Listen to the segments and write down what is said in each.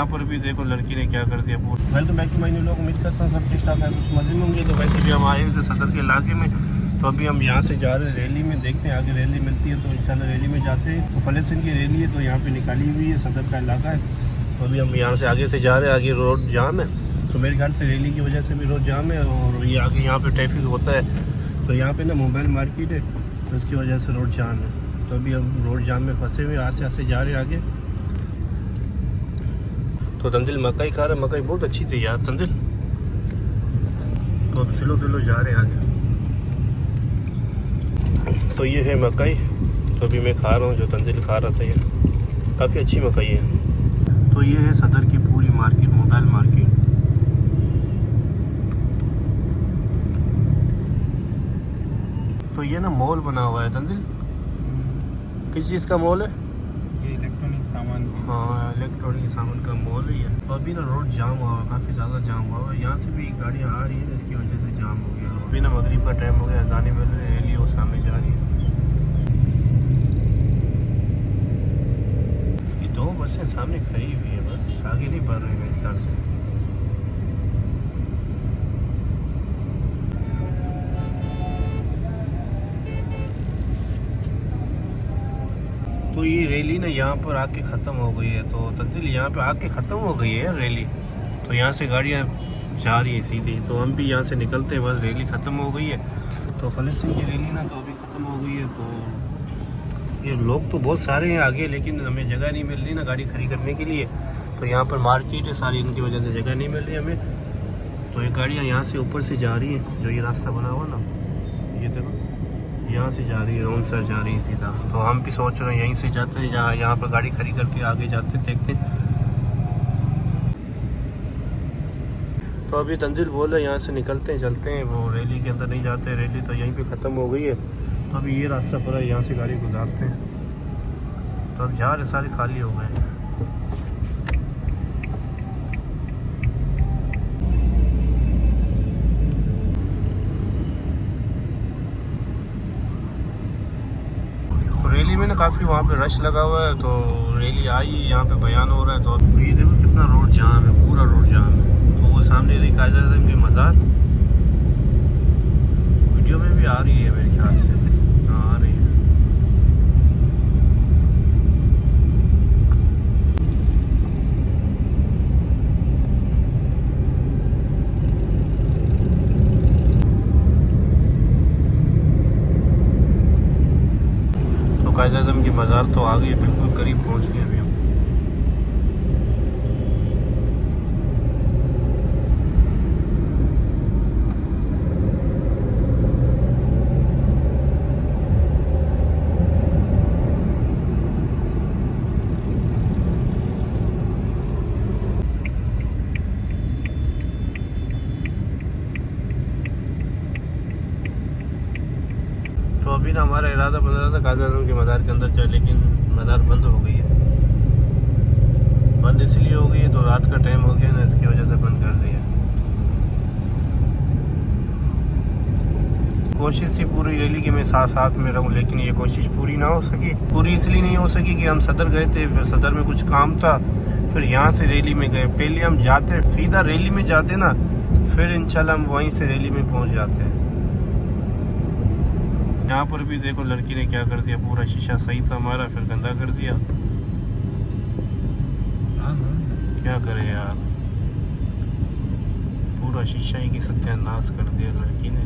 यहाँ पर भी देखो लड़की ने क्या कर दिया पूरा। Welcome back to my new vlog. उम्मीद करता हूँ सब ठीक ठाक है, कुछ मजे में होंगे। तो वैसे भी हम आए हुए थे सदर के इलाके में, तो अभी हम यहाँ से जा रहे हैं रैली में। देखते हैं आगे रैली मिलती है तो इंशाल्लाह रैली में जाते हैं। तो फलस्तीन की रैली है तो यहाँ पे निकाली हुई है, सदर का इलाका है। तो अभी हम यहाँ से आगे से जा रहे हैं, आगे रोड जाम है। तो मेरे ख्याल से रैली की वजह से भी रोड जाम है और ये आगे यहाँ पे ट्रैफिक होता है। तो यहाँ पे ना मोबाइल मार्केट है तो इसकी वजह से रोड जाम है। तो अभी हम रोड जाम में फंसे हुए आस्ते आस्ते जा रहे हैं आगे। तो तंजिल मकई खा रहा है, मकई बहुत अच्छी थी यार तंजिल। तो अब स्लो जा रहे हैं आगे। तो ये है मकई, तो अभी मैं खा रहा हूँ, जो तंजिल खा रहा था। ये काफ़ी अच्छी मकई है। तो ये है सदर की पूरी मार्केट, मोबाइल मार्केट। तो ये ना मॉल बना हुआ है तंजिल। किस चीज़ का मॉल है ये? इलेक्ट्रॉनिक सामान। हाँ, इलेक्ट्रॉनिक सामान का मॉल है ये। तो अभी ना रोड जाम हुआ है, काफ़ी ज़्यादा जाम हुआ है। यहाँ से भी गाड़ियाँ आ रही है, इसकी वजह से जाम हो गया। अभी ना मगरिब का टाइम हो गया, अज़ानें मिल रही है, रैली वो सामने जा रही है। ये दो बसें सामने खड़ी हुई है, बस आगे नहीं बढ़ रही मेरे ख्याल से। तो ये रैली ना यहाँ पर आके ख़त्म हो गई है। तो तंजिल यहाँ पे आके ख़त्म हो गई है रैली। तो यहाँ से गाड़ियाँ जा रही है सीधी, तो हम भी यहाँ से निकलते हैं, बस रैली ख़त्म हो गई है। तो फलस्तीन की रैली ना तो अभी ख़त्म हो गई है। तो ये लोग तो बहुत सारे हैं आगे, लेकिन हमें जगह नहीं मिल रही ना गाड़ी खड़ी करने के लिए। तो यहाँ पर मार्केट है सारी, इनकी वजह से जगह नहीं मिल रही हमें। तो ये गाड़ियाँ यहाँ से ऊपर से जा रही हैं, जो ये रास्ता बना हुआ ना, ये देखो यहाँ से जा रही है, रोन सर जा रही है सीधा। तो हम भी सोच रहे हैं यहीं से जाते हैं, जहाँ यहाँ पर गाड़ी खड़ी करके आगे जाते देखते। तो अभी तंजिल बोल रहे यहाँ से निकलते हैं, चलते हैं, वो रैली के अंदर नहीं जाते, रैली तो यहीं पे ख़त्म हो गई है। तो अभी ये रास्ता पड़ा है, यहाँ से गाड़ी गुजारते हैं। तो अब जा रहे सारे खाली हो गए हैं। रैली में ना काफ़ी वहाँ पे रश लगा हुआ है। तो रैली आई, यहाँ पे बयान हो रहा है। तो अब ये देखो कितना रोड जाम है, पूरा रोड जाम है। तो वो सामने रही कायदा आज़म की मज़ार, वीडियो में भी आ रही है मेरे ख्याल से। हाँ, आ रही है। तो कायदा आज़म की मज़ार तो आ गई, बिल्कुल करीब पहुँच गए अभी हम। तो अभी ना हमारा इरादा बन रहा था कायदा आज़म के मज़ार के अंदर जाए, लेकिन मज़ार बंद हो गई है। बंद इसलिए हो गई है, तो रात का टाइम हो गया ना, इसकी वजह से बंद कर दिया। कोशिश थी पूरी रैली की मैं साथ में रहूं, लेकिन ये कोशिश पूरी ना हो सकी। पूरी इसलिए नहीं हो सकी कि हम सदर गए थे, फिर सदर में कुछ काम था, फिर यहाँ से रैली में गए। पहले हम जाते सीधा रैली में जाते ना, फिर इंशाल्लाह हम वहीं से रैली में पहुँच जाते हैं। यहाँ पर भी देखो लड़की ने क्या कर दिया, पूरा शीशा सही था हमारा, फिर गंदा कर दिया। क्या करे यार, पूरा शीशा ही की सत्यानाश कर दिया लड़की ने।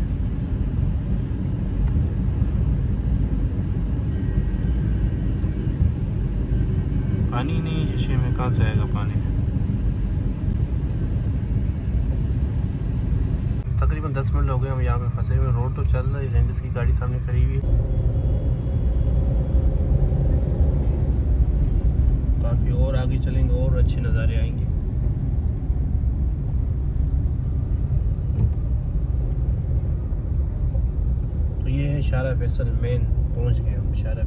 पानी नहीं शीशे में, कहाँ से आएगा पानी। तकरीबन 10 मिनट हो गए हम यहाँ पे फंसे हुए। रोड तो चल रहा है, रेंजर्स की गाड़ी सामने खड़ी हुई है। काफ़ी और आगे चलेंगे और अच्छे नज़ारे आएंगे। तो ये है शारा फैसल मेन, पहुँच गए हम शारा।